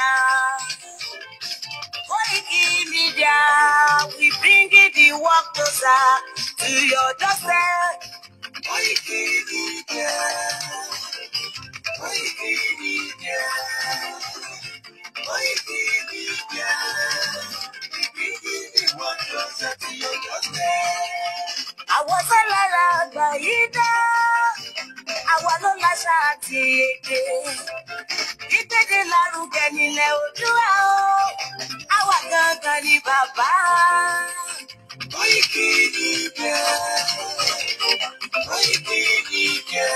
Media. Koiki Media, we bring the work closer to your doorstep. Koiki Media, Koiki Media, Koiki Media, we bring the work closer to your doorstep. Àwọn sọ́lára àgbà yìí dá, àwa ló láṣà àti èdè. Ìgbéde lárugẹ nílẹ̀ Oòduà o, àwa gangan ni bàbá. Koiki Media, Koiki Media,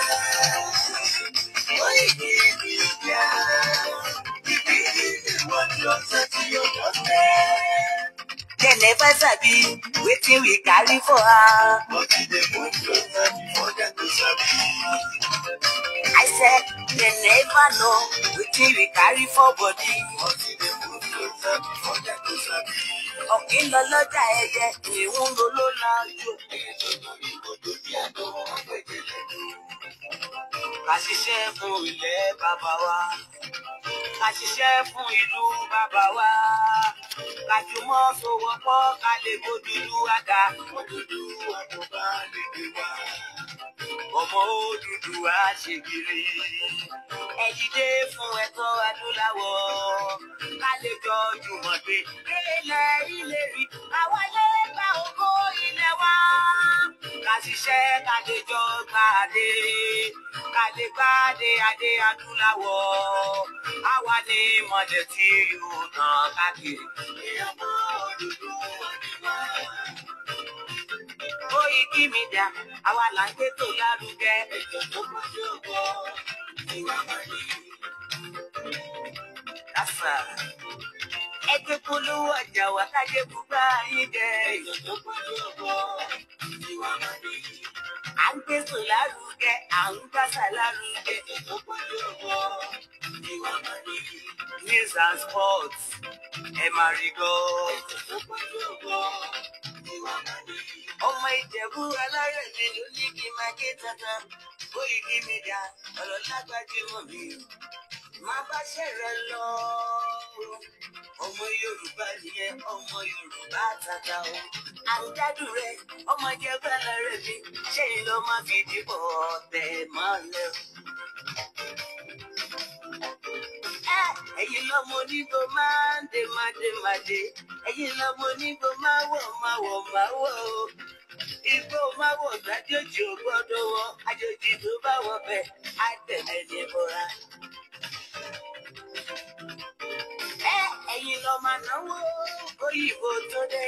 Koiki Media, we bring the world closer to your doorstep. They never sabi wetin we carry for her, but we dey move closer before dem go sabi. I said they never know wetin we carry for body, but we dey move closer before dem go sabi. Ọ̀kín lọ lọ́jà ẹyẹ, ìhun ló ló láàjò. Ẹyẹ tó lórí odò bí àdó ọ̀gbẹ́gẹ́lẹ́ lò. Ká ṣiṣẹ́ fún ilẹ̀ bàbá wa, ká ṣiṣẹ́ fún ìlú bàbá wa. Ká jùmọ̀ sowọ́pọ̀ ká lè gbódùlú àga. Odùduwà kò bá lè gbé wa. Ọmọ Odùduwà ṣègìrì. Ẹ dìde fún ẹ̀tọ́ adúláwọ̀. Ká lè jọ jùmọ̀ gbé. Ilẹ̀ ilé rí, àwa lè gba ògo ilẹ̀ wa. Ká ṣiṣẹ́ ká lè jọ gbàdé. Ká lè gbàdé adé adúláwọ̀. Àwa ni mọ̀lẹ̀ tí yóò tàn káàkiri. Ọmọ Odùduwà ni wá. Koiki Media, àwa là ń gbé tó lárugẹ. Ètò tó kọjú ògbó, ìwà mọ̀lẹ́. Kásá. Ẹgbẹ́ polówó ọjà wà káyé bùbá yín jẹ. Ètò tó kọjú ògbó, ìwà mọ̀lẹ́. À ń gbé tó lárugẹ, à ń gbàsà lárugẹ. Ètò tó kọjú ògbó, ìwà mọ̀lẹ́. News and sports, ẹ máa rí gbọ́. Ètò tó kọjú ògbó, ìwà mọ̀lẹ́. Ọmọ Ìjẹ̀bú alárẹ̀mí ló ní kí n máa ké tantan. Koiki Media, ọ̀rọ̀ lágbájúmọ̀ mi. Máa bá ṣẹ̀rẹ̀ lọ. Ọmọ Yorùbá nìyẹn, ọmọ Yorùbá tata o. Àrùjádùn rẹ̀, ọmọ Ìjẹ̀bú alárẹ̀mí. Ṣé ìlọ máa fi dìbò tẹ̀ mọ́lẹ̀? Ẹ̀yin lọ́mọ onígbò máa ń dé máa dé máa dé. Ẹ̀yin lọ́mọ onígbò máa wọ̀ máa wọ̀ máa wọ̀ o. Igbó máa wọ̀ gbàdéjì ò gbọ́dọ̀ wọ. Àjòjì tó bá wọ bẹ̀ á tẹ̀lé ní bọ́ra. Ẹ̀yin lọ máa náwó òyìnbó tó dé.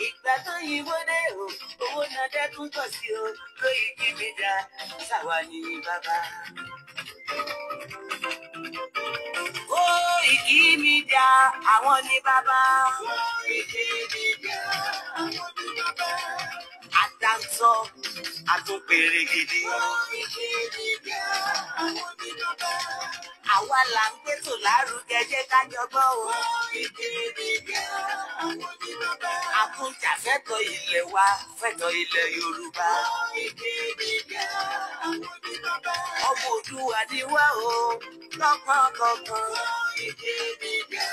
Ìgbà tó yìnbó dé o, owó náà dẹ́kun pọ̀ sí o. Koiki Media, ṣàwa ni bàbá. Koiki Media, àwọn ni bàbá. Koiki Media, àwọn ni bàbá. Àdáńtọ́, àtúnpèrè gidi. Koiki Media, àwọn ni bàbá. Àwa là ń gbé tò lárugẹ jẹ́ ká jọgbọ́ o. Koiki Media, àwọn ni bàbá. Àkúnjà fẹ́tọ̀ ilẹ̀ wa, fẹ́tọ̀ ilẹ̀ Yorùbá. Koiki Media, àwọn ni bàbá. Ọmọ Oòduà ni wá o, lọ́gbọ́n kankan. Koiki Media,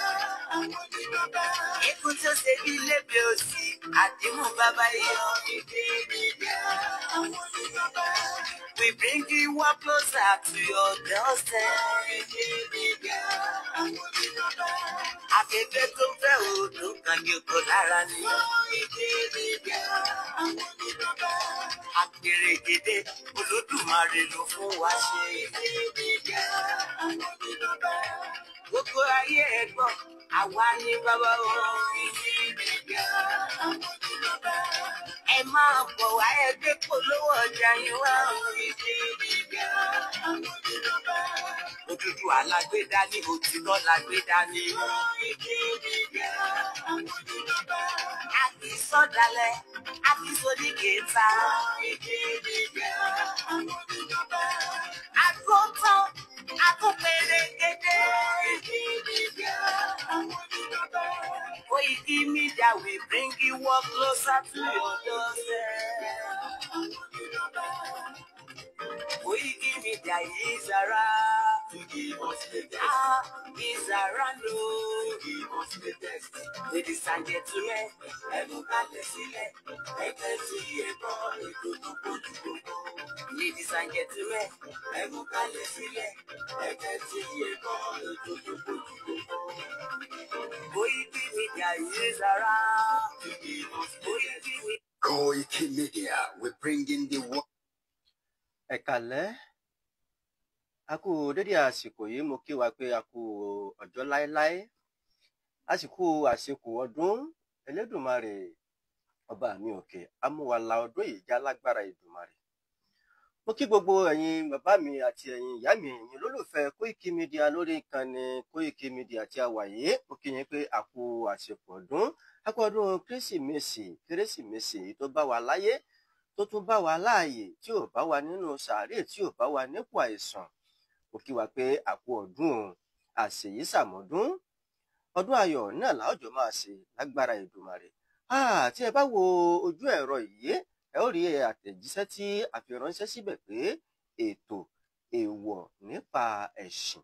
àwọn ni bàbá. Ikú tó ṣe bí lébè òsì, àdìmú bàbá yọ. Koiki Media, àwọn ni bàbá. We bring you work closer to your doorstep. Koiki Media, àwọn ni bàbá. Afẹ́fẹ́ tó fẹ́ òòdùn kan ní oko lára ni. Koiki Media, àwọn ni bàbá. Àpèrègèdè Olódùmarè ló fún wa ṣe. Koiki Media, àwọn ni bàbá. Gbogbo ayé ẹ̀gbọ́n, àwa ni bàbá o. Koiki Media, àwọn ni bàbá. Ẹ máa bọ̀ wá ẹgbẹ́ polówó ọjà yín wá. Koiki Media, àwọn ni bàbá. Odùduwà la gbé dání, òtítọ́ la gbé dání. Koiki Media, àwọn ni bàbá. A kì í sọ̀dálẹ̀, a kì í sódì kẹta. Koiki Media, àwọn ni bàbá. Àgùntàn, àtúnpèrè gèdè. Koiki Media, àwọn ni bàbá. Koiki Media, we bring you work closer to your doorstep. Koiki Media is around. to give us the test. He's around to give us the test. Ladies and gentlemen, ladies and gentlemen, Koiki Media is around to give us the test. Koiki Media, we're bringing the world. Ẹ káalẹ́, a kú dédé àsìkò yìí, mo kí wa pé a kú ọjọ́ láéláé, àsìkò àsìkò ọdún Elédùmarè ọba mi òkè amúwàlá ọdún yìí já lágbára Èdùmarè. Mo kí gbogbo ẹ̀yin bàbá mi àti ẹ̀yin ìyá mi, ẹ̀yin olólùfẹ́ Koiki Media lórí ìkànnì Koiki Media tí a wà yìí. Mo kí yín pé a kú àsìkò ọdún, a kú ọdún kérésìmesì tó bá wa láyé, tó tún bá wa láàyè, tí ò bá wa nínú sàárè, tí ò bá wa nípò àìsàn. Mo kí wa pé a kú ọdún àṣèyí sàmọ́dún, ọdún ayọ̀ náà láòjọ́ máa ṣe lágbára Èdùmarè. Tí ẹ bá wo ojú ẹ̀rọ yìí, ẹ ó rí àtẹ̀jíṣẹ́ tí a fi ránṣẹ́ síbẹ̀ pé ètò èèwọ̀ nípa ẹ̀sìn.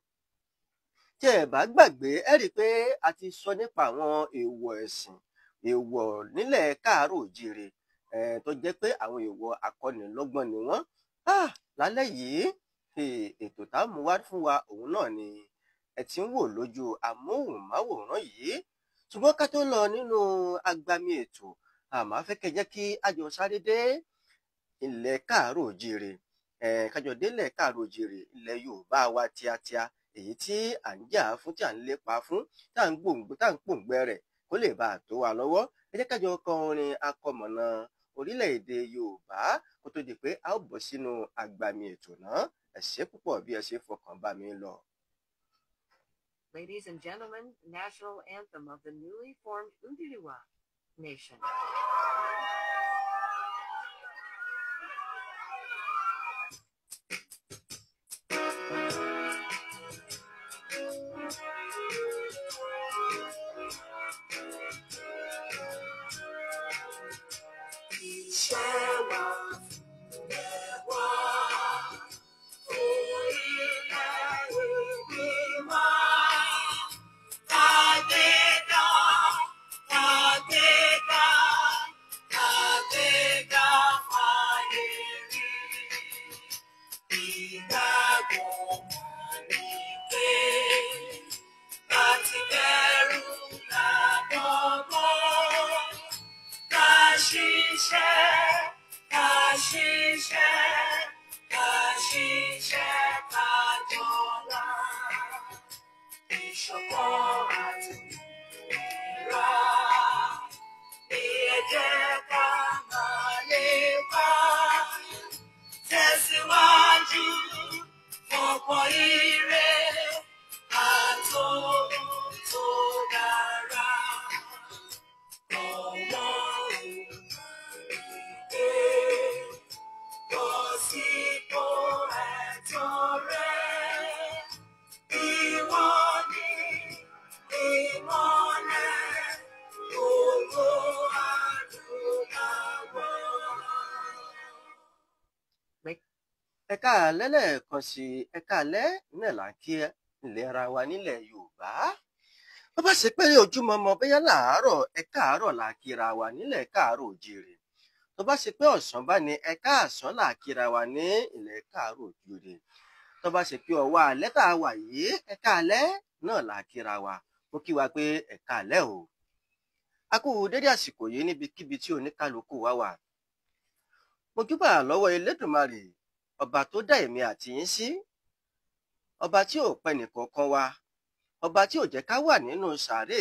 Tí ẹ bá gbàgbé, ẹ rí i pé a ti sọ nípa àwọn èèwọ̀ ẹ̀sìn, èèwọ̀ nílẹ̀ káàárọ̀ òjíire, tó jẹ́ pé àwọn èèwọ̀ akọ́nilọ́gbọ́n ni wọ́n. Lálẹ́ yìí, ètò tá a mú wá fún wa òun náà ni ẹ ti ń wò lójú amóhùnmáwòrán yìí. Ṣùgbọ́n ká tó lọ nínú agbami ètò, àmọ́ fẹ́ kẹ́ jẹ́ kí a jọ sáré dé ilẹ̀ káàárọ̀ òjíire, kájọ délẹ̀ káàárọ̀ òjíire, ilẹ̀ Yorùbá wa tíátíá, èyí tí à ń jà fún, tí à ń lépa fún, tá à ń pòǹgbẹ rẹ̀ kó lè bá a tó wa lọ́wọ́. Ẹ jẹ́ kájọ kọ orin akọmọ̀nà orílẹ̀-èdè Yorùbá kó tó di pé a ó bọ́ sínú agbami ètò náà. Ẹ ṣé púpọ̀ bí ẹ ṣe fọkàn bá mi lọ. Ladies and gentlemen, national anthem of the newly formed Undiluwa Nation. Ẹ káalẹ́ lẹ́ẹ̀kan sí, ẹ káalẹ́ náà là ń kí ìlera wa nílẹ̀ Yorùbá. Bó bá ṣe pé ojúmọmọ bóyá láàárọ̀, ẹ káàárọ̀ là kíra wa nílẹ̀ káàárọ̀ òjíire. Tó bá ṣe pé ọ̀sán bá ní, ẹ káàsán là kíra wa ní ilẹ̀ káàárọ̀ òjíire. Tó bá ṣe pé ọwọ́ alẹ́ tá a wà yìí, ẹ káalẹ́ náà là kíra wa. Mo kí wa pé ẹ káalẹ́ o. A kú dédé àsìkò yìí níbikíbi tí oníkálukú wa wà. Mo júbà lọ́wọ́ Elédùmarè, ọba tó dá èmi àti yín sí, ọba tí ò pẹ́ nìkankan wa, ọba tí ò jẹ́ ká wà nínú sàárè,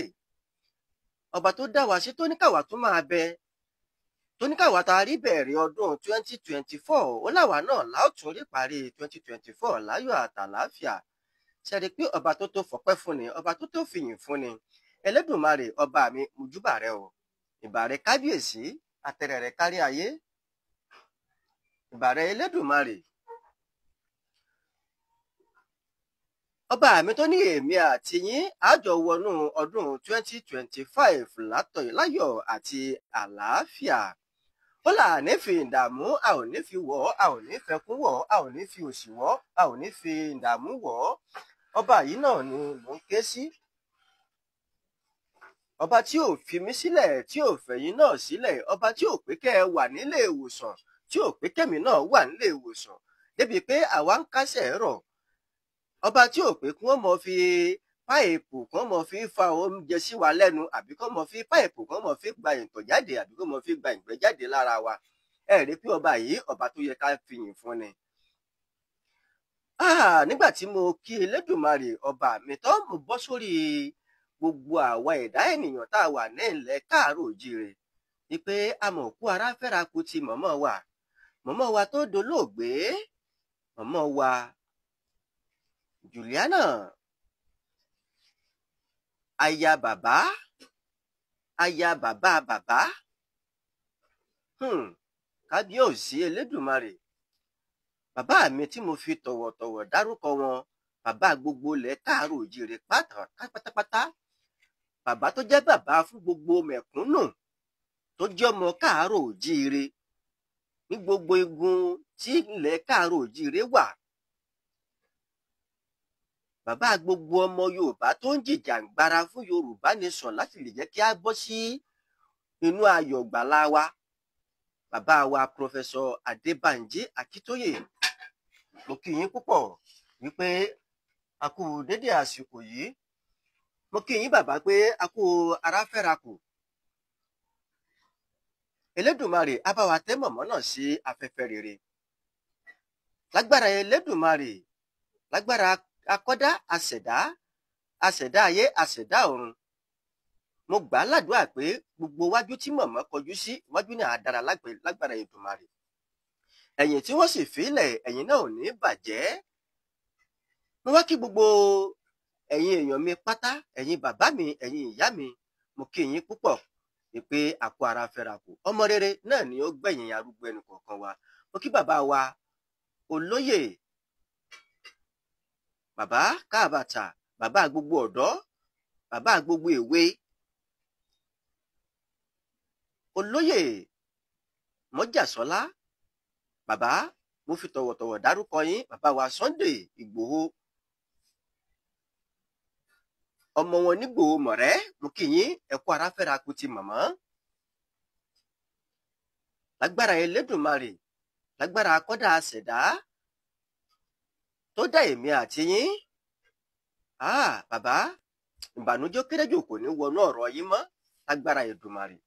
ọba tó dá wa sí tó ní káwa tó máa bẹ, tó ní káwa tá a rí bẹ̀rẹ̀ ọdún 2024, ó láwa náà láòtún rí parí 2024 láyọ̀ àtàlàáfíà. Ṣé rí pé ọba tó tó fọpẹ́ fún ni, ọba tó tó fìyìn fún ni. Elédùmarè ọba mi, mo júbà rẹ o. Ìbà rẹ kábíyèsí, àtẹ̀rẹ̀ rẹ kárí ayé. Ìbà rẹ Elédùmarè. Ọba mi tó ní èmi àti yín àjọ wọnú ọdún 2025 láyọ̀ àti àlàáfíà. ó là ní fi ìdààmú a ò ní fi wọ̀ ọ́, a ò ní fẹkún wọ̀ ọ́, a ò ní fi òṣì wọ̀ ọ́, a ò ní fi ìdààmú wọ̀ ọ́. Ọba yìí náà ni mò ń ké sí. Ọba tí ò fi mí sílẹ̀, tí ò fẹ̀yìn náà sílẹ̀, ọba tí ò pé kẹ́ ẹ wà nílé ìwòsàn, tí ò pé kẹ́mi náà wà nílé ìwòsàn débi pé àwa ń kásẹ̀ rọ̀. Ọba tí ò pé kí wọ́n mọ fi páìpù kan mọ fi fa oúnjẹ sí wa lẹ́nu, àbí kán mọ fi páìpù kan mọ fi gba ìtọ̀ jáde, àbí kán mọ fi gba ìgbẹ́ jáde lára wa. Ẹ rí pé ọba yìí ọba tó yẹ ká fìyìn fún ni. Nígbà tí mo kí Elédùmarè ọba mi tán, mo bọ́ sórí gbogbo àwa ẹ̀dá ènìyàn tá a wà ní ilẹ̀ káàárọ̀ òjíire ni pé amọ̀kú ara fẹ́ra kú ti mọ̀mọ́ wa tó dolóògbé, mọ̀mọ́ wa Juliana aya bàbá kábíyèsí Elédùmarè. Bàbá mi tí mo fi tọ̀wọ̀tọ̀wọ̀ dárúkọ wọn, bàbá gbogbo ilẹ̀ káàárọ̀ òjíire pátápátá, bàbá tó jẹ́ bàbá fún gbogbo mẹ̀kúnnù tó jẹ́ ọmọ káàárọ̀ òjíire ní gbogbo igun tí ilẹ̀ káàárọ̀ òjíire wà. Bàbá gbogbo ọmọ Yorùbá tó ń jìjàǹgbara fún Yorùbá nation láti lè jẹ́ kí a bọ́ sí inú ayọ̀ gbàlà wa. Bàbá wa Professor Adébánjí Akíntóyè, mo kí yín púpọ̀ wípé a kú dédé àsìkò yìí. Mo kí yín bàbá pé a kú ara fẹ́ra kù. Elédùmarè á bá wa tẹ́ mọ̀mọ́ náà sí afẹ́fẹ́ rere. Lágbára Elédùmarè, lágbára akọ́dá àṣẹ̀dá ayé àṣẹ̀dá ọ̀run. Mo gbà á ládùúrà pé gbogbo wájú tí mọ̀mọ́ kọjú sí wájú náà á dára lágbára Èdùmarè. Ẹ̀yìn tí wọ́n sì fílẹ̀ ẹ̀yìn náà ò ní bàjẹ́. Mo wá kí gbogbo ẹ̀yin èèyàn mi pátá, ẹ̀yin bàbá mi, ẹ̀yin ìyá mi, mo kí yín púpọ̀ pé àkó ara fẹ́ra kù. Ọmọ rere náà ni ó gbẹ̀yìn arúgbó ẹnì kọ̀ọ̀kan wa. Mo kí bàbá wa olóyè, bàbá káàbàtà, bàbá gbogbo ọ̀dọ́, bàbá gbogbo èwe, olóyè Mọ́jàsọ́lá. Bàbá, mo fi tọ̀wọ̀tọ̀wọ̀ dárúkọ yín, bàbá wa Sunday Ìgbòho, ọmọ wọn nígbòho mọ̀rẹ́. Mo kí yín ẹ kú ara fẹ́ra kù ti mọ̀mọ́. Lágbára Elédùmarè, lágbára akọ́dá àṣẹ̀dá tó dá èmi àti yín. Bàbá, ìbànújẹ́ kéré jù kò ní wọnú ọ̀rọ̀ yín mọ́ lágbára Èdùmarè.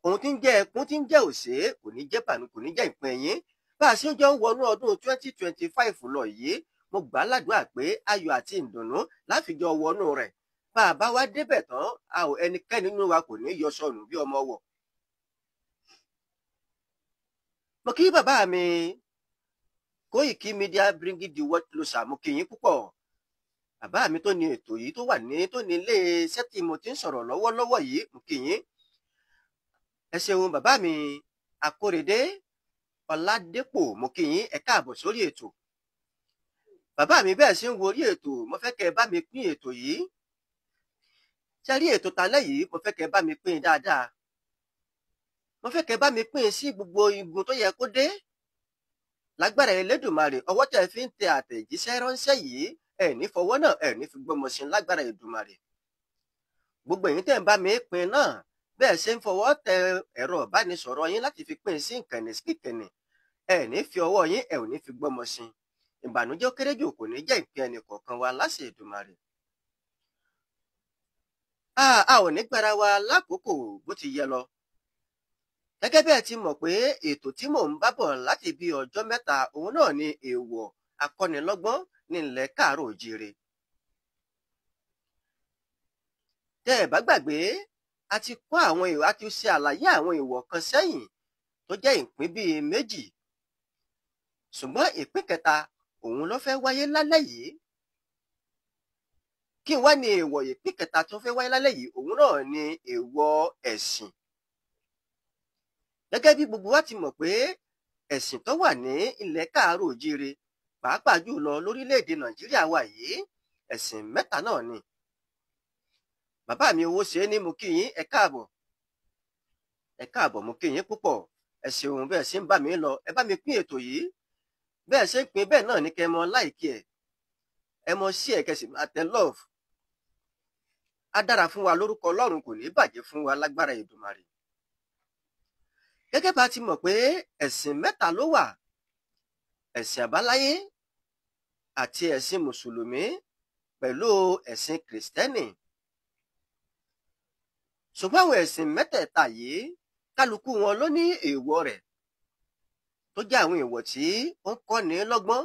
Ohun tí ń jẹ́ ẹkún, tí ń jẹ́ òṣè, kò ní jẹ́ bànú, kò ní jẹ́ ìpín yín. Bá a ṣe ń jọ ń wọnú ọdún 2025 lọ yìí, mo gbà á ládùúrà pé ayọ̀ àti ìdùnnú láfijọ wọnú rẹ̀. Bá a bá wá débẹ̀ tán, ẹnikẹ́ni nínú wa kò ní yọ sọnù bí ọmọ wọ̀. Mo kí bàbá mi Koiki Media bringing the world closer. Mo kí yín púpọ̀. Bàbá mi tó ní ètò yìí tó ní ilé iṣẹ́ tí mo ti ń sọ̀rọ̀ lọ́wọ́lọ́wọ́ yìí, mo kí yín. Ẹ ṣeun bàbá mi Akórèdé Ọládépò, mo kí yín, ẹ káàbọ̀ sórí ètò. Bàbá mi bẹ́ẹ̀ ṣe ń wo orí ètò, mo fẹ́ kẹ́ ẹ bá mi pín ètò yìí. Ṣé rí ètò talẹ́ yìí, mo fẹ́ kẹ́ ẹ bá mi pín dáadáa. Mo fẹ́ kẹ́ ẹ bá mi pín sí gbogbo igun tó yẹ kó dé. Lágbára Elédùmarè, ọwọ́ tẹ́ ẹ fi ń tẹ àtẹ̀jíṣẹ́ ránṣẹ́ yìí, ẹ ní fọwọ́ náà, ẹ ní fi gbọ́mọ sí lágbára Èdùmarè. Gbogbo ẹ̀yin tẹ́ ń bá mi pín náà, bẹ́ẹ̀ ṣe ń fọwọ́ tẹ ẹ̀rọ ìbánisọ̀rọ̀ yín láti fi pín sí ìkànnì sí ìkànnì, ẹ ní fi ọwọ́ yín, ẹ ò ní fi gbọ́mọ sí. Ìbànújẹ́ kéré jù kò ní jẹ́ ìpín ẹnì kọ̀ọ̀kan wa láṣẹ Èdùmarè. A ò ní gbára wa lákòókò bó ti yẹ lọ. Gẹ́gẹ́ bẹ́ẹ̀ ti mọ̀ pé ètò tí mò ń bá bọ̀ láti bí ọjọ́ mẹ́ta, òun náà ni èèwọ̀ akọ́nilọ́gbọ́n ní ilẹ̀ káàárọ̀ òjíire. Tẹ́ ẹ bá gbàgbé, a ti kọ́ àwọn èèwọ̀, a ti ṣe àlàyé àwọn èèwọ̀ kan sẹ́yìn tó jẹ́ ìpín bíi méjì. Ṣùgbọ́n ìpín kẹta òun ló fẹ́ wáyé lálẹ́ yìí. Kí n wá ní èèwọ̀ ìpín kẹta tó fẹ́ wáyé lálẹ́ yìí, òun náà ni èèwọ̀ ẹ̀sìn. Gẹ́gẹ́ bí gbogbo wa ti mọ̀ pé ẹ̀sìn tó wà ní ilẹ̀ káàárọ̀ òjíire, pàápàá jùlọ lórílẹ̀‐èdè Nàìjíríà wa yìí, ẹ̀sìn mẹ́ta náà ni. Bàbá mi Owóṣe ní mo kí yín, ẹ káàbọ̀, mo kí yín púpọ̀. ẹ ṣeun bẹ́ẹ̀ ṣe ń bá mi lọ, ẹ bá mi pín ètò yìí, bẹ́ẹ̀ ṣe ń pín bẹ́ẹ̀ náà ní kẹ́ mọ láìkí ẹ mọ sí ẹ kẹsì máa tẹ love. Á dára fún wa lórúkọ Ọlọ́run, kò ní bàjẹ́ fún wa lágbára Èdùmàrè. Gẹ́gẹ́ bá ti mọ̀ pé ẹ̀sìn mẹ́ta ló wà, ẹ̀sìn àbáláyé àti ẹ̀sìn mùsùlùmí pẹ̀lú ẹ̀sìn kìrìsìtẹ́nì. Ṣùgbọ́n àwọn ẹ̀sìn mẹ́tẹ̀ẹ̀ta yìí kálukú wọn ló ní èèwọ̀ rẹ̀ tó jẹ́ àwọn èèwọ̀ tí ó ń kọ́ni lọ́gbọ́n.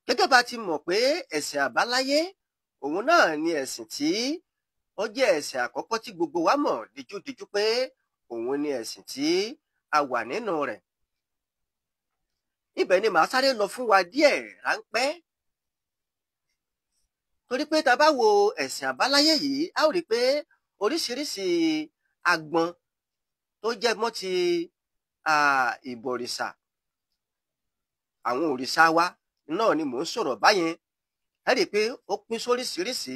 Gẹ́gẹ́ bá ti mọ̀ pé ẹ̀sìn àbáláyé òun náà ni ẹ̀sìn tí ó jẹ́ ẹ̀sìn àkọ́kọ́ tí gbogbo wa mọ̀ díjúdíjú pé òun ni ẹ̀sìn tí a wà nínú rẹ̀. Ibẹ̀ ni màá sáré lọ fún wa díẹ̀ ráńpẹ́. Torí pé tá bá wo ẹ̀sìn àbáláyé yìí, a ó rí pé oríṣiríṣi agbọn tó jẹ́ mọ́ ti ìbọ̀rìṣà, àwọn òrìṣà wa náà ni mò ń sọ̀rọ̀ báyẹn. Ẹ rí pé ó pín sóríṣiríṣi.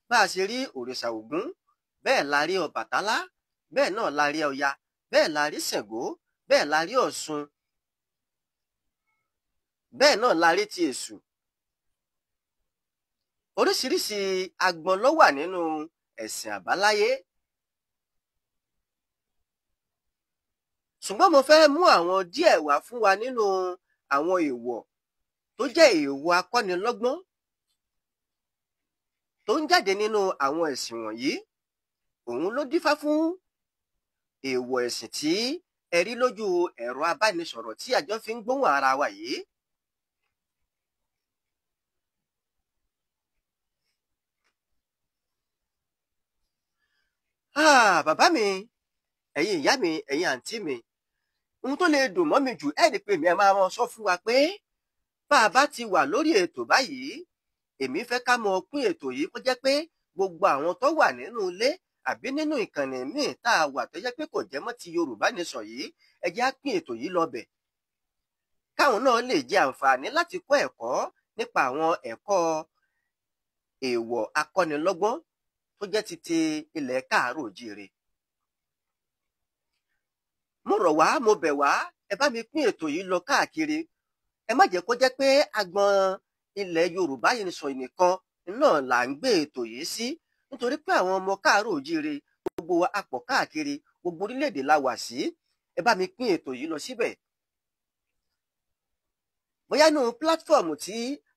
Bá a ṣe rí òrìṣà Ògún, bẹ́ẹ̀ la rí Ọbàtálá, bẹ́ẹ̀ náà la rí Ọya, bẹ́ẹ̀ la rí Ṣàngó, bẹ́ẹ̀ la rí Ọ̀ṣun, bẹ́ẹ̀ náà la rí ti Èṣù. Oríṣiríṣi agbọn ló wà nínú ẹ̀sìn àbáláyé. Ṣùgbọ́n mo fẹ́ mú àwọn díẹ̀ wá fún wa nínú àwọn èèwọ̀ tó jẹ́ èèwọ̀ akọ́nilọ́gbọ́n tó ń jáde nínú àwọn ẹ̀sìn wọ̀nyí. Òun ló dífá fún èèwọ̀ ẹ̀sìn tí ẹ rí lójú ẹ̀rọ abánisọ̀rọ̀ tí àjọ fi ń gbóhùn ara wa yìí. Bàbá mi, ẹ̀yin ìyá mi, ẹ̀yin àǹtí mi, ohun tó lè dùn mọ́ mi jù ẹ́ rí pé mi ẹ máa sọ fún wa pé bá a bá ti wà lórí ètò báyìí, èmi fẹ́ ká mọ pín ètò yìí kó jẹ́ pé gbogbo àwọn tó wà nínú ilé àbí nínú ìkànnì míì tá a wà tó jẹ́ pé kò jẹ́ mọ́ ti Yorùbá Nation yìí, ẹ jẹ́ á pín ètò yìí lọ́bẹ̀. Káwọn náà lè jẹ àǹfààní láti kọ́ ẹ̀kọ́ nípa àwọn ẹ̀kọ́ èèwọ̀ akọ́nilọ́gbọ́n tó jẹ́ ti ilẹ̀ káàárọ̀ oòjíire. Mo rọ̀ wá, mo bẹ̀ wá, ẹ bá mi pín ètò yìí lọ káàkiri. Ẹ má jẹ́ kó jẹ́ pé agbọn ilẹ̀ Yorùbá Nation nìkan náà là ń gbé ètò yìí sí, nítorí pé àwọn ọmọ káàárọ̀ oòjíire gbogbo wa apọ̀ káàkiri, gbogbo orílẹ̀-èdè la wà sí. Ẹ bá mi pín ètò yìí lọ síbẹ̀. Bóyá nínú pílátífọ̀mù tí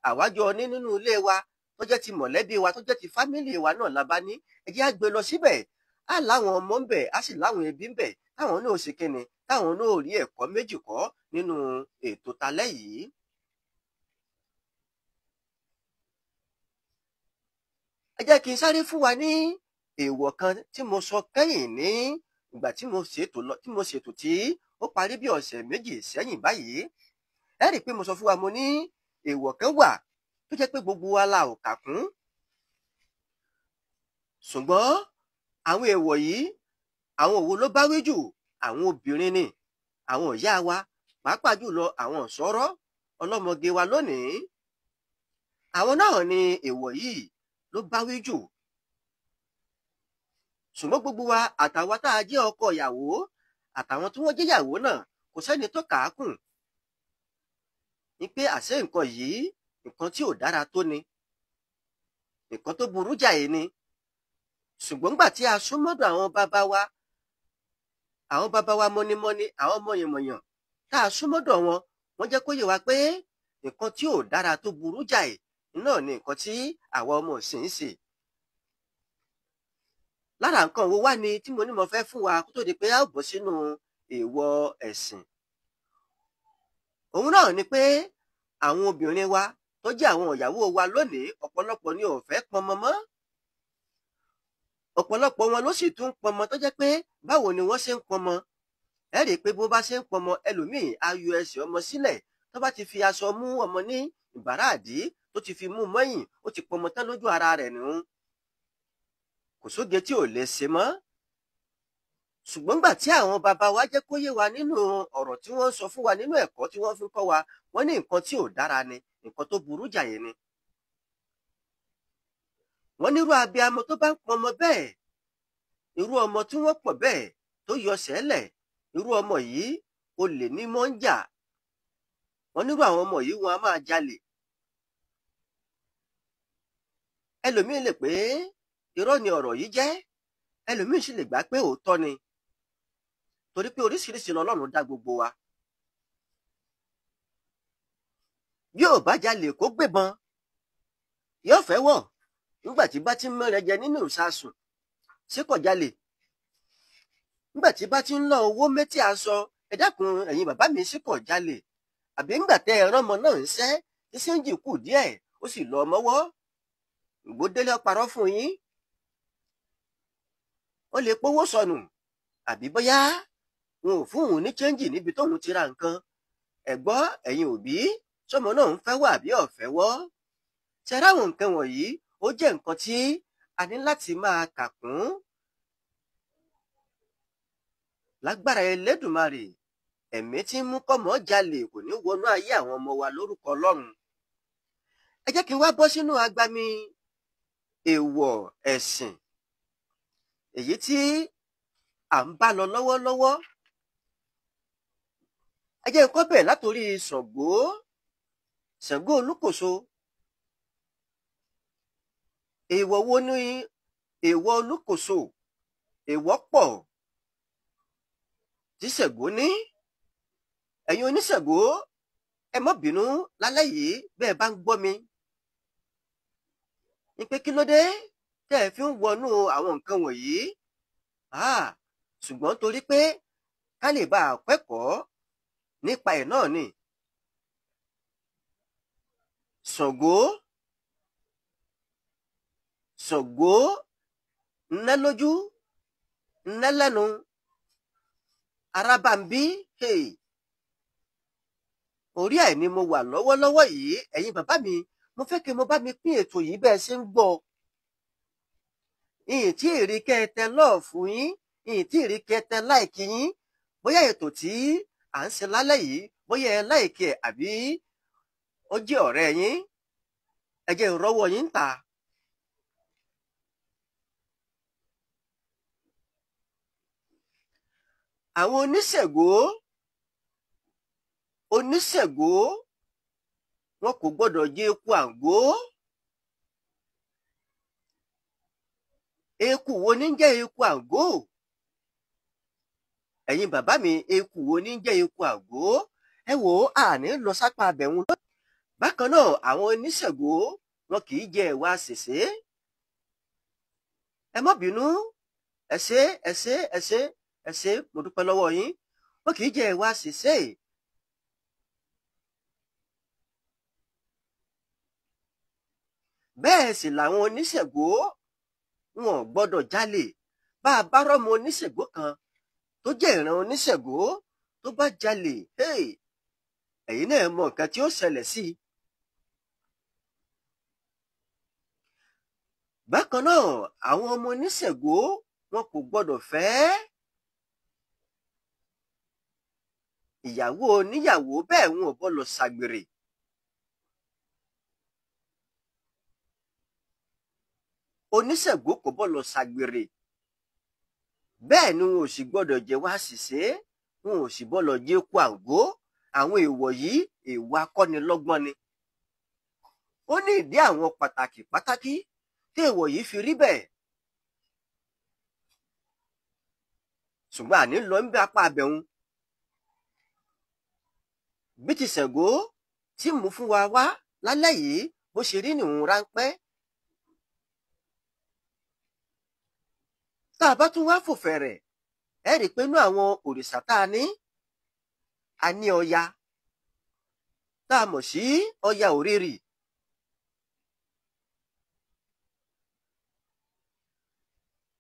àwájọ ní nínú ilé wa tó jẹ́ ti mọ̀lẹ́bí wa, tó jẹ́ ti fámílì wa náà la bá ní, ẹ jẹ́ á gbé lọ síbẹ̀. Á láwọn ọmọ ń bẹ̀, á sì láwọn ẹbí ń bẹ̀, táwọn náà ṣe kíni, táwọn náà rí ẹ̀kọ́ méjì kọ́ nínú ètò talẹ́ yìí. Ẹ jẹ́ kí n sáré fún wa ní èèwọ̀ kan tí mo sọ kẹ́yìn ní ìgbà tí mo ṣètò tí ó parí bí ọ̀sẹ̀ méjì sẹ́yìn báyìí. Ẹ rí i pé mo sọ fún wa, mo ní èèwọ̀ kan wà tó jẹ́ pé gbogbo wa la ò kà kún. Ṣùgbọ́n àwọn èèwọ̀ yìí, àwọn òwò ló bá wí jù, àwọn obìnrin ni, àwọn ìyá wa, pàápàá jùlọ àwọn ọ̀ṣọ́rọ́ ọlọ́mọge wa lónìí. Àwọn náà ni èèwọ̀ yìí ló bá wí jù. Ṣùgbọ́n gbogbo wa, àtàwọn tá a jẹ́ ọkọ ìyàwó àtàwọn tí wọ́n jẹ́ ìyàwó náà, kò sẹ́ni tó kà á kùn. Ní pé àṣẹ nǹkan yìí, nǹkan tí ò dára tó ni, nǹkan tó burú jáì ni. Ṣùgbọ́n nígbà tí a súnmọ́dọ̀ àwọn bàbá wa mọ́nímọ́ní, àwọn mọ̀yànmọ̀yàn, tá a súnmọ́dọ̀ wọn, wọ́n jẹ́ kó yé wa pé nǹkan tí ò dára tó burú jáì náà ni nǹkan tí àwa ọmọ ìsìn ń ṣe. Lára nǹkan wo wá ni tí mo ní mo fẹ́ fún wa kó tó di pé a ó bọ́ sínú èèwọ̀ ẹ̀sìn. Òun náà ni pé àwọn obìnrin wa tó jẹ́ àwọn ìyàwó wa lónìí, ọ̀pọ̀lọpọ̀ ni ò fẹ́ pọnmọ mọ́. Ọ̀pọ̀lọpọ̀ wọn ló sì tún pọnmọ tó jẹ́ pé báwo ni wọ́n ṣe ń pọnmọ. Ẹ rí i pé bó bá ṣe ń pọnmọ, ẹlòmíì á yọ ẹsẹ̀ ọmọ sílẹ̀, tó bá ti fi aṣọ mú ọmọ ní ìbàràdí tó ti fi mú mọ́yìn, ó ti pọnmọ tán lójú ara rẹ̀ nù. Kò sóge tí ò lè ṣe mọ́. Ṣùgbọ́n gbà tí àwọn bàbá wa jẹ́ kó yé wa nínú ọ̀rọ̀ tí wọ́n sọ fún wa nínú ẹ̀kọ́ tí wọ́n fi kọ́ wa, wọ́n ní nǹkan tí ò dára ni, nǹkan tó burú jáì ni. Wọ́n nírú abiyamọ tó bá ń pọnmọ bẹ́ẹ̀, irú ọmọ tí wọ́n pọ̀ bẹ́ẹ̀, tó yọ sẹ́lẹ̀ irú ọmọ yìí olè ní mọ́ ń jà wọ́n nírú àwọn ọmọ yìí wọn a máa jalè ẹlòmíín lè pé irọ́ ni ọ̀rọ̀ yìí jẹ́ ẹlòmíín sì lè gbà pé òótọ́ ni torí pé oríṣiríṣi lọ́lọ́run dá gbogbo wa bí ò bá jalè kó gbébọn yóò fẹ́ wọ̀ nígbà tí bá ti ń mẹ́rẹ̀ jẹ nínú ìsasùn ṣé kò jalè nígbà tí bá ti ń lọ owó méjì aṣọ ẹ dákun ẹ̀yin bàbá mi ṣé kò jalè àbí ńgbà tẹ ẹran ọmọ náà ń ṣẹ́ tí ṣéǹjì kù díẹ̀ ó sì lọ mọ́wọ́ ìgbódélé parọ́ fún yín ó lè pówó sọnù àbí bóyá wọn ò fún òun ní ṣéǹjì níbi tóun ti ra nǹkan ẹ gbọ́ ẹ̀yin òbí sọmọ náà ń fẹ́ wà bí ọ̀fẹ́ wọ́ ṣe ráwọn nǹkan wọ̀nyí ó jẹ́ nǹkan tí a ní láti máa kà kún lágbára Elédùmarè ẹ̀mí tí ń mú kọ́mọ jalè kò ní wọnú ayé àwọn ọmọ wa lórúkọ Ọlọ́run ẹ jẹ́ kí n wá bọ́ sínú agbami èèwọ̀ ẹ̀sìn èyí tí à ń bá lọ lọ́wọ́lọ́wọ́ ẹ jẹ́ n kọ́ bẹ̀rẹ̀ látòrí Ṣàngó Olúkòso èèwọ̀ wo ni èèwọ̀ Olúkòso èèwọ̀ pọ̀ tí Ṣàngó ní ẹ̀yin oníṣàngó ẹ má bínú lálẹ́ yìí bẹ́ẹ̀ bá ń gbọ́ mi ní pé kí ló dé tẹ́ ẹ fi ń wọnú àwọn nǹkan wọ̀nyí ṣùgbọ́n torí pé ká lè bá a kẹ́kọ̀ọ́ nípa ẹ̀ náà ni Ṣàngó ńná lójú ńná lẹ́nu arábàmbí orí ẹ̀ ni mo wà lọ́wọ́lọ́wọ́ yìí ẹ̀yin bàbá mi mo fẹ́ kí mo bá mi pín ètò yìí bẹ́ẹ̀ ṣe ń gbọ́ ìyìn tí èrè kẹtẹ lọ́ọ̀fù yín ìyìn tí èrè kẹtẹ láìkì yín bóyá ètò tí à ń ṣe lálẹ́ yìí bóyá ẹ láìkì ẹ̀ àbí ó jẹ́ ọ̀rẹ́ yín ẹ jẹ́ ìrọ́wọ́ yín ń ta. àwọn oníṣègùn wọn kò gbọ́dọ̀ jẹ eku àǹgó eku wo ní jẹ́ eku àǹgó ẹ̀yin bàbá mi eku wo ní jẹ́ eku àǹgó ẹ wò ó àní lọ sápá abẹ̀hún lọ. bákan náà àwọn oníṣègùn wọn kì í jẹ ẹ̀wà ṣèṣe ẹ má bínú ẹ ṣé mo dúpẹ́ lọ́wọ́ yín wọn kì í jẹ ẹ̀wà ṣèṣe. bẹ́ẹ̀ sì làwọn oníṣègùn wọn ò gbọ́dọ̀ jalè bá a bá rọ́mọ oníṣègùn kan tó jẹ́ ìran oníṣègùn tó bá jalè ẹ̀yin náà mọ nǹkan tí ó ṣẹlẹ̀ sí i. bákan náà àwọn ọmọ oníṣègùn wọn kò gbọ́dọ̀ fẹ́ ìyàwó oníyàwó bẹ́ẹ̀ wọn ò gbọ́dọ̀ ṣàgbèrè. oníṣègùn kò gbọ́dọ̀ ṣàgbèrè bẹ́ẹ̀ ni wọn ò sì gbọ́dọ̀ jẹ wá ṣìṣe wọn ò sì gbọ́dọ̀ jẹ eku àǹgó àwọn èèwọ̀ yìí èèwọ̀ akọ́nilọ́gbọ́n ni. ó ní ìdí àwọn pàtàkì tí èèwọ̀ yìí fi rí bẹ́ẹ̀. ṣùgbọ́n àní lọ ń bẹ apá abẹ̀hún bí ti Ṣàngó tí mú fún wa wá lálẹ́ yìí bó ṣe rí nìhun ráńpẹ́. tá a bá tún wá fòfẹ̀rẹ̀ ẹ rí i pé inú àwọn òrìṣà tá a ní Ọya tá a mọ̀ sí Ọya Òrìrì.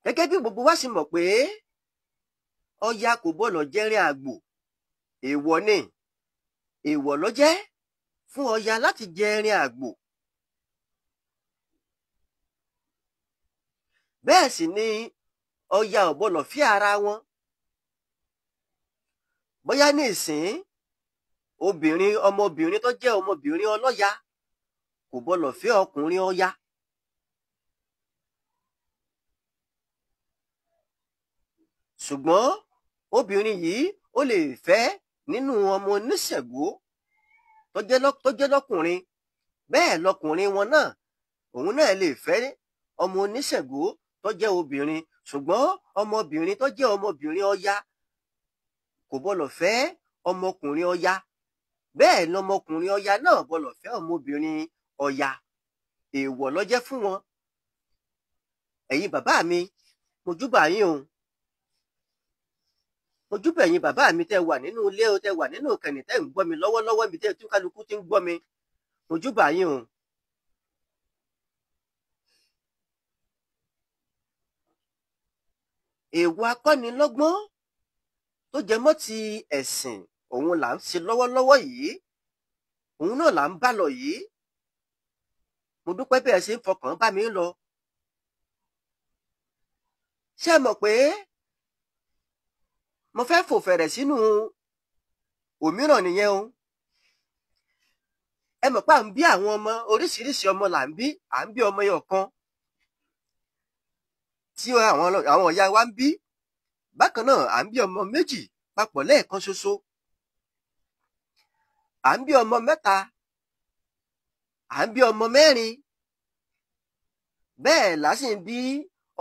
gẹ́gẹ́ bí gbogbo wa sì mọ̀ pé Ọya kò gbọ́dọ̀ jẹrin àgbò èèwọ̀ ni èèwọ̀ ló jẹ́ fún Ọya láti jẹrin àgbò. bẹ́ẹ̀ sì ni Ọya ò gbọ́dọ̀ fẹ́ ara wọn bóyá ní ìsìn ọmọbìnrin tó jẹ́ ọmọbìnrin ọlọ́ya kò gbọ́dọ̀ fẹ́ ọkùnrin Ọya. ṣùgbọ́n obìnrin yìí ó lè fẹ́ nínú ọmọ oníṣègùn tó jẹ́ lọ́kùnrin, bẹ́ẹ̀ lọkùnrin wọn náà òun náà lè fẹ́ ọmọ oníṣègùn tó jẹ́ obìnrin, ṣùgbọ́n ọmọbìnrin tó jẹ́ ọmọbìnrin Ọya kò gbọdọ̀ fẹ́ ọmọkùnrin Ọya, bẹ́ẹ̀ lọmọkùnrin Ọya náà gbọdọ̀ fẹ́ ọmọbìnrin Ọya. Èèwọ̀ ló jẹ́ fún wọn. Ẹ̀yin bàbá mi, mo júbà yín o. Mo júbà ẹ̀yin bàbá mi tẹ́ wà nínú ilé o, tẹ́ wà nínú ìkànnì tẹ́ ń gbọ́ mi lọ́wọ́lọ́wọ́ mi tẹ́ tún kálukú ti ń gbọ́ mi. Mo júbà yín o. Èèwọ̀ akọ́nilọ́gbọ́n tó jẹ mọ́ ti ẹ̀sìn òun là ń ṣe lọ́wọ́lọ́wọ́ yìí, òun náà là ń bá lọ yìí. Mo dúpẹ́ bí ẹ ṣe ń fọkàn bá mi lọ. Ṣé ẹ mọ̀ pé mo fẹ́ fò fẹ̀rẹ̀ sínú òmíràn nìyẹn o. Ẹ mọ̀ pé à ń bí àwọn ọmọ oríṣiríṣi ọmọ là ń bí, à ń bí ọmọ ẹyọ kan tí àwọn ìyá wa ń bí. Bákan náà à ń bí ọmọ méjì papọ̀ lẹ́ẹ̀kan ṣoṣo. À ń bí ọmọ mẹ́ta, à ń bí ọmọ mẹ́rin. Bẹ́ẹ̀ là sì ń bí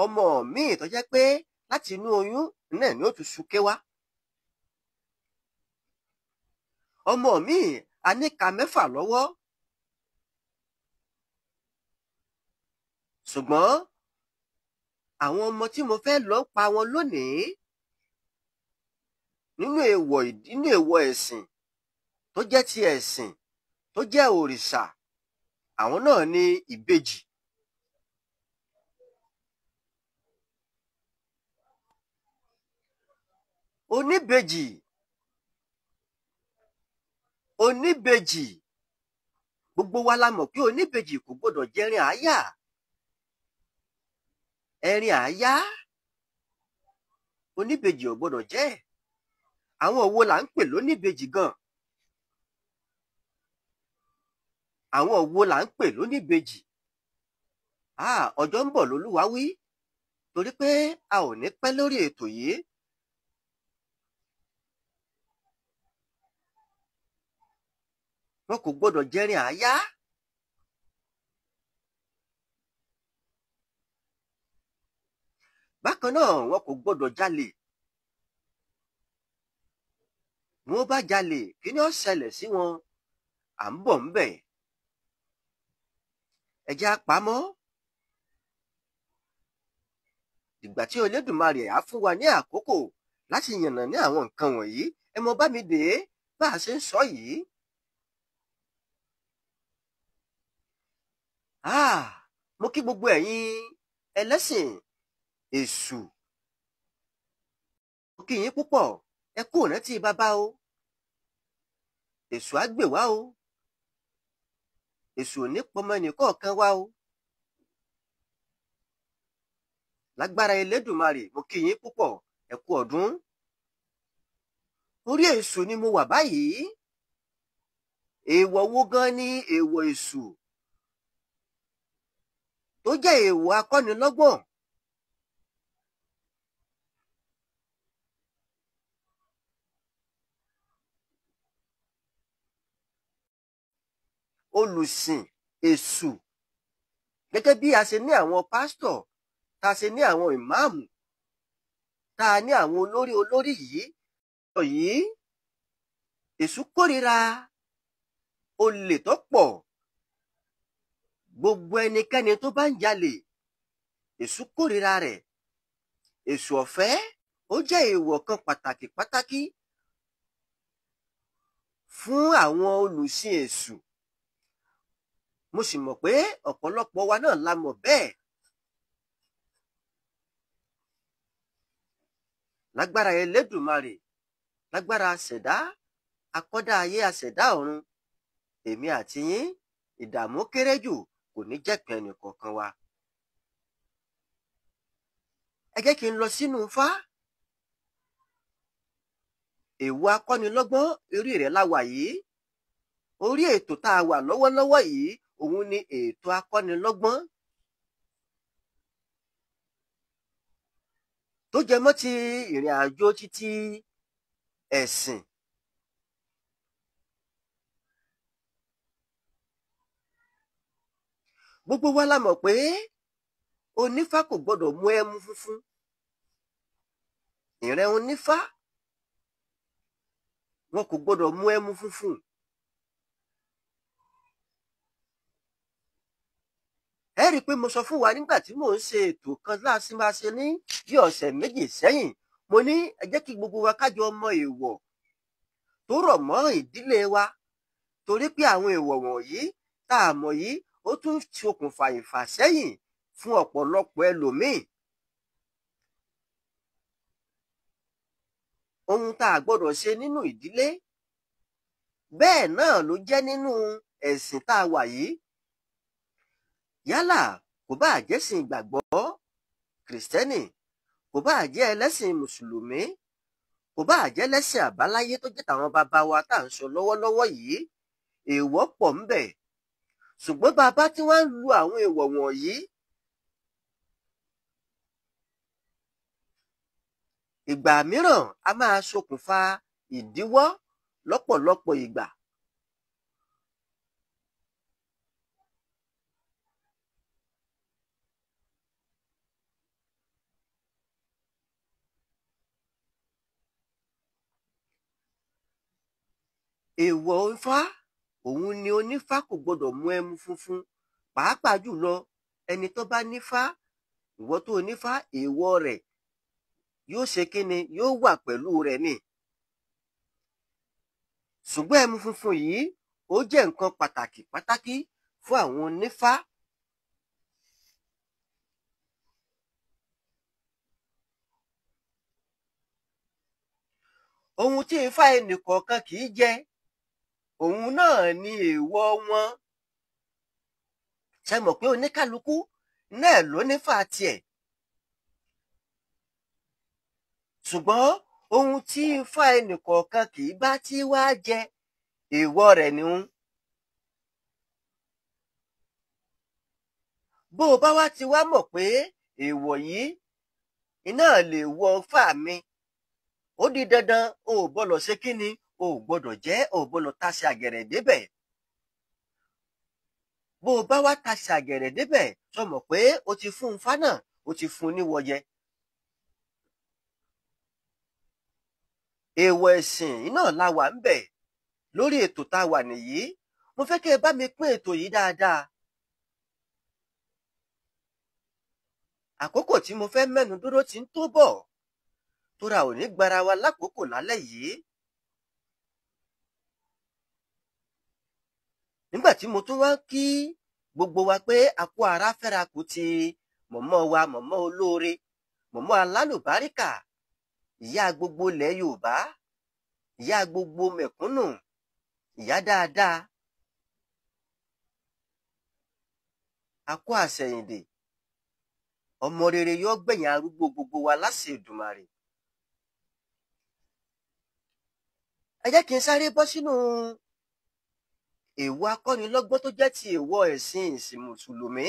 ọmọ míì tó jẹ́ pé láti inú oyún náà ni ó tún súnké wá. Ọmọ míì a ní ka 6 lọ́wọ́. Ṣùgbọ́n àwọn ọmọ tí mo fẹ́ lọ pa wọn lónìí nínú èèwọ̀ ẹ̀sìn tó jẹ́ ti ẹ̀sìn tó jẹ́ òrìṣà, àwọn náà ni ìbejì. Oníbejì gbogbo wa la mọ̀ pé oníbejì kò gbọdọ̀ jẹrin àáyá. Ẹrin àáyá oníbejì ò gbọdọ̀ jẹ́. Àwọn wo là ń pè lóníbejì gan? Àwọn wo là ń pè lóníbejì? Ọjọ́ ń bọ̀ lólúwa wí, torí pé a ò ní pẹ́ lórí ètò yìí. Wọn kò gbọdọ̀ jẹrin àáyá. Bákan náà wọn kò gbọdọ̀ jalè. Wọ́n bá jalè, kí ni ó ṣẹlẹ̀ sí wọn? À ń bọ̀ ńbẹ̀. Ẹ jẹ́ á pamọ́. Ìgbà tí Olódùmarè á fún wa ní àkókò láti yànnàná àwọn nǹkan wọ̀nyí, ẹ mọ bá mi dè é bá a ṣe ń sọ yìí. Mo kí gbogbo ẹ̀yin ẹlẹ́sìn Èṣù. Mo kí yín púpọ̀, ẹ kú ìrántí bàbá o. Èṣù á gbè wá o. Èṣù ò ní pọmọ ẹnìkọ̀ọ̀kan wá o. Lágbára Elédùmarè, mo kí yín púpọ̀, ẹ kú ọdún. Orí Èṣù ni mo wà báyìí. Èèwọ̀ wo gan ni èèwọ̀ Èṣù tó jẹ́ èèwọ̀ akọ́nilọ́gbọ́n? Olùsìn Èṣù, gẹ́gẹ́ bí a ṣe ní àwọn pásítọ̀, tá a ṣe ní àwọn ìmáàmù, tá a ní àwọn olórí yìí, Èṣù kórìíra olè tó pọ̀. Gbogbo ẹnikẹ́ni tó bá ń jalè, Èṣù kórìíra rẹ̀. Èṣù ọ̀fẹ́ ó jẹ́ èèwọ̀ kan pàtàkì fún àwọn olùsìn Èṣù. Mo sì mọ̀ pé ọ̀pọ̀lọpọ̀ wa náà la mọ̀ bẹ́ẹ̀. Lágbára Elédùmarè, lágbára aṣẹ̀dá, akọ́dá ayé, aṣẹ̀dá ọ̀run, èmi àti yín, ìdààmú kéré jù kò ní jẹ́pin ẹnìkọ̀ọ̀kan wa. Ẹ jẹ́ kí n lọ sínú Ifá. Èèwọ̀ akọ́nilọ́gbọ́n, orí rẹ̀ la wà yìí. Orí ètò tá a wà lọ́wọ́lọ́wọ́ yìí, òun ni ètò akọ́nilọ́gbọ́n. tó jẹ mọ́ ti ìrìn àjò títí ẹ̀sìn. Gbogbo wa la mọ̀ pé onífá kò gbọdọ̀ mu ẹmu funfun. Ìran onífá wọn kò gbọdọ̀ mu ẹmu funfun. Ẹ rí i pé mo sọ fún wa nígbà tí mò ń ṣe ètò kan láti máa ṣe ní bí ọ̀sẹ̀ méjì sẹ́yìn. Mo ní ẹ jẹ́ kí gbogbo wa kájọ mọ èèwọ̀ tó rọ̀ mọ́ ìdílé wa, torí pé àwọn èèwọ̀ wọ̀nyí tá a mọ̀ yìí ó tún ṣokùnfà ìfàsẹ́yìn fún ọ̀pọ̀lọpọ̀ ẹlòmíì. Ohun tá a gbọ́dọ̀ ṣe nínú ìdílé bẹ́ẹ̀ náà ló jẹ́ nínú ẹ̀sìn tá a wà yìí. Yálà kò bá jẹ́sìn ìgbàgbọ́ Kìrìsìtẹ́nì, kò bá jẹ́ ẹlẹ́sìn Mùsùlùmí, kò bá jẹ́ ẹlẹ́sìn àbáláyé tó jẹ́ tàwọn bàbá wa tá à ń sọ lọ́wọ́lọ́wọ́ yìí, èèwọ̀ pọ̀ ńbẹ̀. Ṣùgbọ́n bàbá tí wọ́n ń lu àwọn èèwọ̀ wọ̀nyí, ìgbà mìíràn a máa ṣokùnfà ìdíwọ́ lọ́pọ̀lọpọ̀ ìgbà. Èèwọ̀ Ifá òun ni onífá kò gbọdọ̀ mu ẹmu funfun, pàápàá jùlọ ẹni tó bá nífá. Ìwọ tó nífá, èèwọ̀ rẹ̀ yóò ṣe kíni, yóò wà pẹ̀lú rẹ̀ ni. Ṣùgbọ́n ẹmu funfun yìí ó jẹ́ nǹkan pàtàkì fún àwọn onífá. Ohun tí Ifá ẹnìkọ̀ọ̀kan kì í jẹ, òun náà ni èèwọ̀ wọn. Ṣé mọ̀ pé oníkálukú náà ló nífá tiẹ̀? Ṣùgbọ́n ohun tí Ifá ẹnìkọ̀ọ̀kan kì í bá tí wá jẹ, èèwọ̀ rẹ̀ ni ń. Bó o bá wá ti wá mọ̀ pé èèwọ̀ yìí iná lè wọ Ifá mi, ó di dandan o ò gbọdọ̀ ṣe kíni, o ò gbọdọ̀ jẹ́, o ò gbọdọ̀ tasẹ̀ àgẹ̀rẹ̀ débẹ̀. Bó o bá wá tasẹ̀ àgẹ̀rẹ̀ débẹ̀, sọ mọ̀ pé o ti fún Ifá náà, o ti fún níwọ̀yẹ. Èèwọ̀ ẹ̀sìn iná la wà ń bẹ̀ lórí ètò tá a wà nìyí. Mo fẹ́ kí ẹ bá mi pín ètò yìí dáadáa. Àkókò tí mo fẹ́ mẹ́nu dúró ti ń tó bọ̀, tóra ò ní gbara wa lákòókò lálẹ́ yìí. Nígbà tí mo tún wá kí gbogbo wa pé a kú ara fẹ́ra kù ti mọ̀mọ́ wa, mọ̀mọ́ olóore, mọ̀mọ́ alálùbáríkà, ìyá gbogbo ilẹ̀ Yorùbá, ìyá gbogbo mẹ̀kúnnù, ìyá dáadáa. A kú àsẹ̀yìndè, ọmọ rere yóò gbẹ̀yìn arúgbó gbogbo wa láṣẹ Èdùmàrè. Ẹ jẹ́ kí n sáré bọ́ sínú èèwọ̀ akọ́nilọ́gbọ́n tó jẹ́ ti èèwọ̀ ẹ̀sìn Mùsùlùmí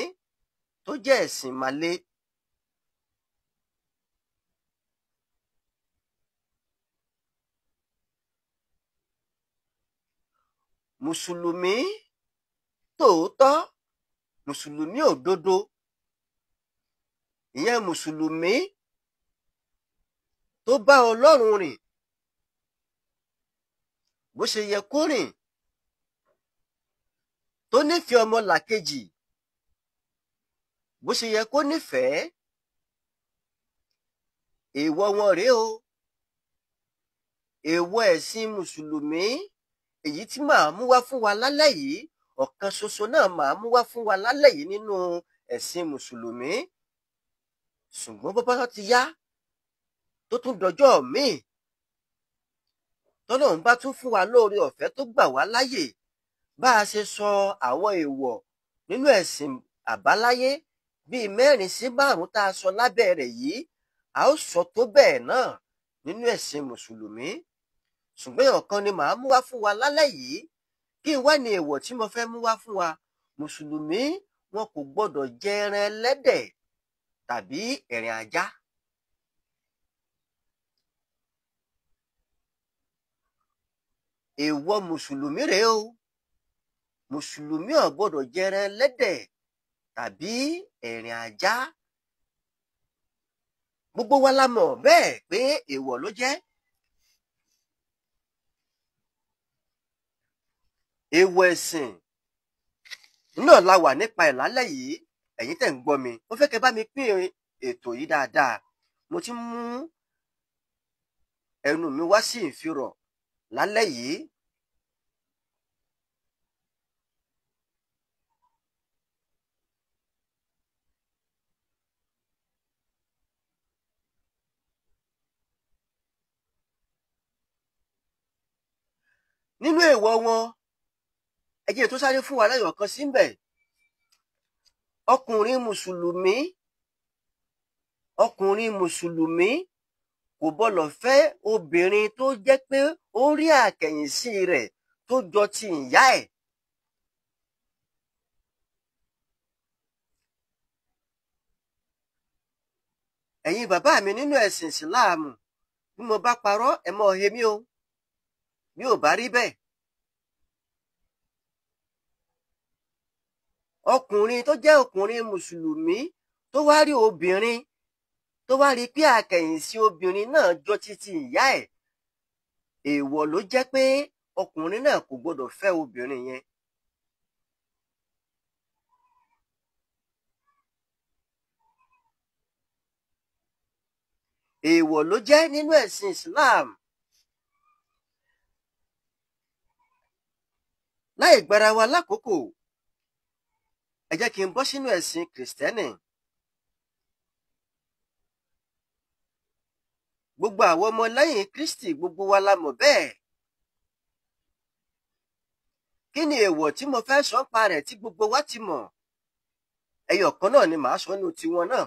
tó jẹ́ ẹ̀sìn Màlé. Mùsùlùmí tòótọ́, Mùsùlùmí òdodo, ìyẹn Mùsùlùmí tó bá Ọlọ́run rìn bó ṣe yẹ kó rìn, tó nífẹ̀ẹ́ ọmọlàkejì bó ṣe yẹ kó nífẹ̀ẹ́. Èèwọ̀ wọn rèé o. Èèwọ̀ ẹ̀sìn Mùsùlùmí èyí tí màá mú wá fún wa lálẹ́ yìí, ọ̀kan ṣoṣo náà màá mú wá fún wa lálẹ́ yìí nínú ẹ̀sìn Mùsùlùmí. Ṣùgbọ́n bó bá ti yá tó tún dọjọ́ míì, tọ́lọ́run bá tún fún wa lóore ọ̀fẹ́ tó gbà wá láyè, bá a ṣe sọ àwọn èèwọ̀ nínú ẹ̀sìn àbáláyé bíi 4 sí 5 tá a sọ lábẹ́ rẹ̀ yìí, a ó sọ tó bẹ́ẹ̀ náà nínú ẹ̀sìn Mùsùlùmí. Ṣùgbọ́n ọ̀kan ni màá mú wá fún wa lálẹ́ yìí. Kí n wá ní èèwọ̀ tí mo fẹ́ mú wá fún wa. Mùsùlùmí wọn kò gbọdọ̀ jẹ ẹran ẹlẹ́dẹ̀ tàbí ẹran ajá. èèwọ̀ mùsùlùmí rèé o. Mùsùlùmí ò gbọ́dọ̀ jẹran ẹlẹ́dẹ̀ tàbí ẹ̀rìn ajá. Gbogbo wa la mọ̀ bẹ́ẹ̀ pé èèwọ̀ ló jẹ́. Èèwọ̀ ẹ̀sìn náà la wà nípa ẹ̀ lálẹ́ yìí. Ẹ̀yin tẹ́ ń gbọ́ mi, mo fẹ́ kẹ́ bá mi pín ètò yìí dáadáa. Mo ti mú ẹnu mi wá sí ìfirọ̀ lálẹ́ yìí. Nínú èèwọ̀ wọn, ẹ jẹ́ tó sáré fún wa lẹ́yọ̀ kan síbẹ̀. Ọkùnrin mùsùlùmí kò gbọ́dọ̀ fẹ́ obìnrin tó jẹ́ pé ó rí àkẹ̀yìnsí rẹ̀ tó jọ ti ìyá ẹ̀. Ẹ̀yin bàbá mi nínú ẹ̀sìn ìsìláàmù, bí mo bá parọ́ ẹ mọ́ he mí o, bí ò bá rí bẹ́ẹ̀. Ọkùnrin tó jẹ́ ọkùnrin mùsùlùmí tó wá rí obìnrin tó wá rí pé àkẹ̀yìnsí obìnrin náà jọ títí ìyá ẹ̀, èèwọ̀ ló jẹ́ pé ọkùnrin náà kò gbọdọ̀ fẹ́ obìnrin yẹn. Èèwọ̀ ló jẹ́ nínú ẹ̀sìn Islam. Láì gbára wa lákòókò, ẹ jẹ́ kí n bọ́ sínú ẹ̀sìn Kìrìsìtẹ́nì. Gbogbo àwọn ọmọ lẹ́yìn Kristi gbogbo wa la mọ̀ bẹ́ẹ̀. Kí ni èèwọ̀ tí mo fẹ́ sọ pa rẹ̀ tí gbogbo wa ti mọ̀? Ẹyọ kan náà ni màá sọ nínú tiwọn náà.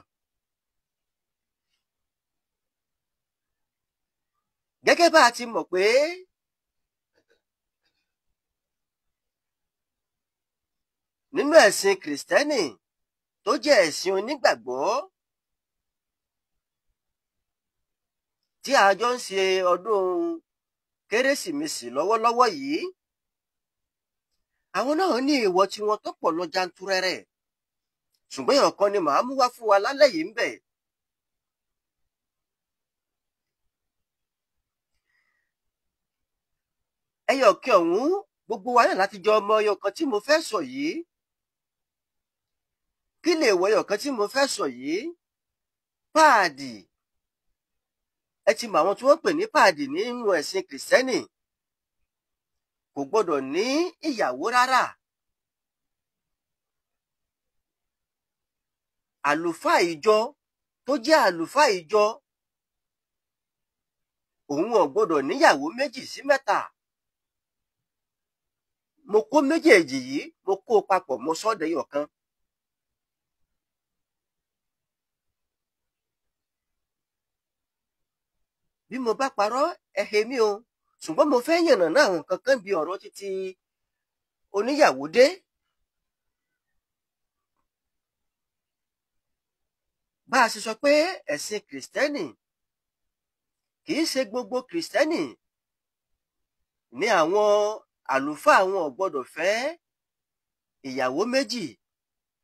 Gẹ́gẹ́ bá a ti mọ̀ pé nínú ẹ̀sìn Kìrìsìtẹ́nì tó jẹ́ ẹ̀sìn onígbàgbọ́ tí a jọ ń ṣe ọdún Kérésìmesì lọ́wọ́lọ́wọ́ yìí, àwọn náà ní èèwọ̀ tiwọn tó pọ̀ lọ janturẹrẹ. Ṣùgbọ́n èèyàn kan ni màá mú wá fún wa lálẹ́ yìí ń bẹ̀. Ẹyọ kí ọ̀hún gbogbo wa náà láti jọ ọmọ ẹyọ kan tí mo fẹ́ sọ yìí. Kí lè wọ ẹyọ kan tí mo fẹ́ sọ yìí? Páàdì. Ẹ ti mọ àwọn tí wọ́n pè ní páàdì nínú ẹ̀sìn Kìrìsìtẹ́nì. Kò gbọdọ̀ ní ìyàwó rárá. Àlùfáà ìjọ tó jẹ́ àlùfáà ìjọ, òun ò gbọdọ̀ níyàwó 2 sí 3. Mo kó méjèèjì yìí, mo kó papọ̀, mo sọ dẹyọ kan. Bí mo bá parọ́ ẹ he mí o, ṣùgbọ́n mo fẹ́ yànnàná àwọn nǹkan kan bí ọ̀rọ̀ títí oníyàwó dé. Bá a ṣe sọ pé ẹ̀sìn Kìrìsìtẹ́nì, kì í ṣe gbogbo Kìrìsìtẹ́nì ní àwọn àlùfáà wọn ò gbọdọ̀ fẹ́ ìyàwó 2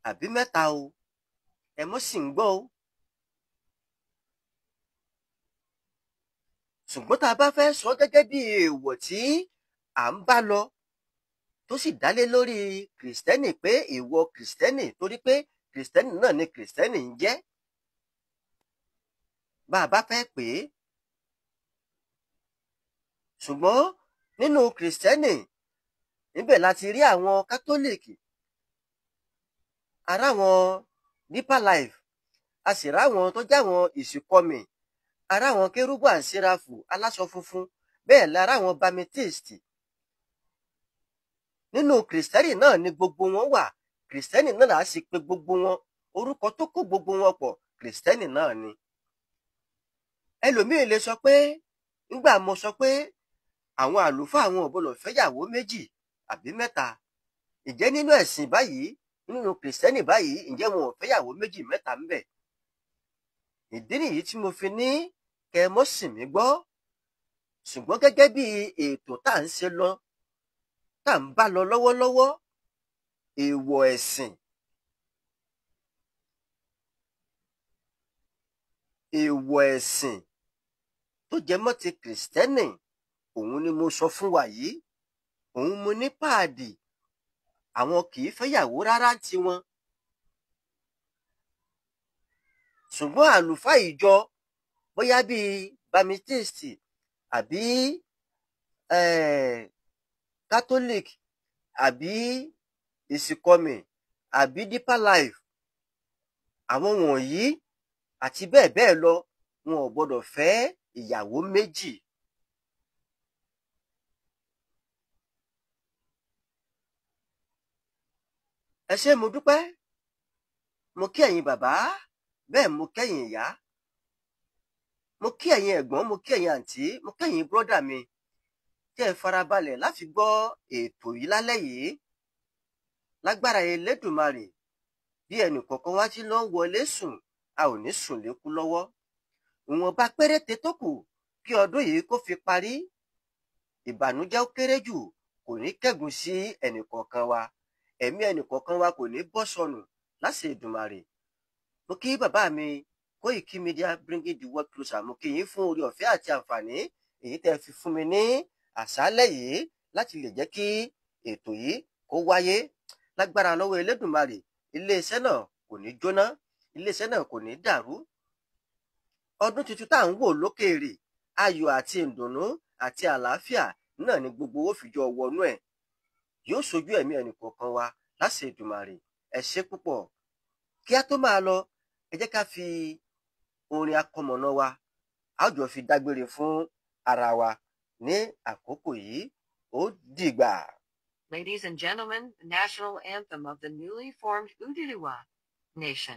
àbí 3 o. Ẹ mọ́ sì ń gbọ́ o. Ṣùgbọ́n tá a bá fẹ́ sọ gẹ́gẹ́ bí èèwọ̀ tí à ń bá lọ tó sì dálé lórí Kìrìsìtẹ́nì pé èèwọ̀ Kìrìsìtẹ́nì torí pé Kìrìsìtẹ́nì náà ni Kìrìsìtẹ́nì ń jẹ́. Bá a bá fẹ́ pè é. Ṣùgbọ́n nínú Kìrìsìtẹ́nì níbẹ̀ láti rí àwọn Kátólíìkì, ará wọn Deeper Life, a sì ráwọn tó jáwọn ìsìnkọmì, ará wọn Kérúbù and Séráfù aláṣọ funfun, bẹ́ẹ̀ lára àwọn Baptist. Nínú Kìrìsìtẹ́nì náà ni gbogbo wọn wà. Kìrìsìtẹ́nì náà là á sì pè gbogbo wọn. Orúkọ tó kó gbogbo wọn pọ̀, Kìrìsìtẹ́nì náà ni. Ẹlòmíì lè sọ pé nígbà mo sọ pé àwọn àlùfáà àwọn ò gbọdọ̀ fẹ́yàwó 2 àbí 3. Ǹjẹ́ nínú ẹ̀sìn báyìí, nínú Kìrìsìtẹ́nì báyìí, ǹjẹ́ wọn ò fẹ́yàwó 2, 3 ń bẹ̀? Ìdí nìyí tí mo fi ní kẹ́ mọ́ sìn mí gbọ́. ṣùgbọ́n gẹ́gẹ́ bí ètò tá à ń ṣe lọ tá à ń bá lọ lọ́wọ́lọ́wọ́, èèwọ̀ ẹ̀sìn tó jẹ mọ́ ti kìrìsìtẹ́nì òun ni mo sọ fún wa yìí. Òun mo ní páàdì àwọn kì í fẹ́yàwó rárá tiwọn, ṣùgbọ́n àlùfáà ìjọ bóyá bíi Baptist àbí Catholic àbí ìsìnkọmì àbí Deeper Life, àwọn wọ̀nyí àti bẹ́ẹ̀ bẹ́ẹ̀ lọ, wọn ò gbọdọ̀ fẹ́ ìyàwó méjì. Ẹ ṣé mo dúpẹ́, mo kí ẹ̀yin bàbá, bẹ́ẹ̀ mo kẹ́yin ìyá, mo kí ẹ̀yin ẹ̀gbọ́n, mo kí ẹ̀yin àǹtí, mo kí ẹ̀yin bírọ́dà mi tí ẹ farabalẹ̀ láti gbọ́ ètò yìí lálẹ́ yìí. Lágbára Elédùmarè, bí ẹnì kọ̀ọ̀kan wá ti lọ wọlé sùn, a ò ní sùn lékú lọ́wọ́. Ìwọ̀nba péréte tó kù kí ọdún yìí kó fi parí, ìbànújẹ́ ó kéré jù kò ní kẹ́gùn sí ẹnì kọ̀ọ̀kan wa, ẹ̀mí ẹnì kọ̀ọ̀kan wa kò ní bọ́ sọnù láṣẹ Èdùmàrè. Mo kí bàbá mi Koiki Media bringing the world closer. Mo kí yín fún oore ọ̀fẹ́ àti àǹfààní èyí tẹ́ fi fún mi ní àṣálẹ́ yìí láti lè jẹ́ kí ètò yìí kó wáyé. Lágbára lọ́wọ́ Elédùmarè, iléeṣẹ́ náà kò ní jóná, iléeṣẹ́ náà kò ní dàrú. Ọdún tuntun tá à ń wò lókèèrè, ayọ̀ àti ìdùnnú àti àlàáfíà náà ni gbogbo ó fi jọ wọnú ẹ̀. Yóò ṣojú ẹ̀mí ẹnì kọ̀ọ̀kan wa láṣẹ Èdùmàrè. Ẹ ṣé púpọ̀. Kí a tó máa lọ, ẹ jẹ́ ká fi orin akọmọ̀nà wa a ó jọ fi dágbére fún ara wa ní àkókò yìí. Ó dìgbà. Ladies and gentlemen, the national anthem of the newly formed Udiliwa Nation.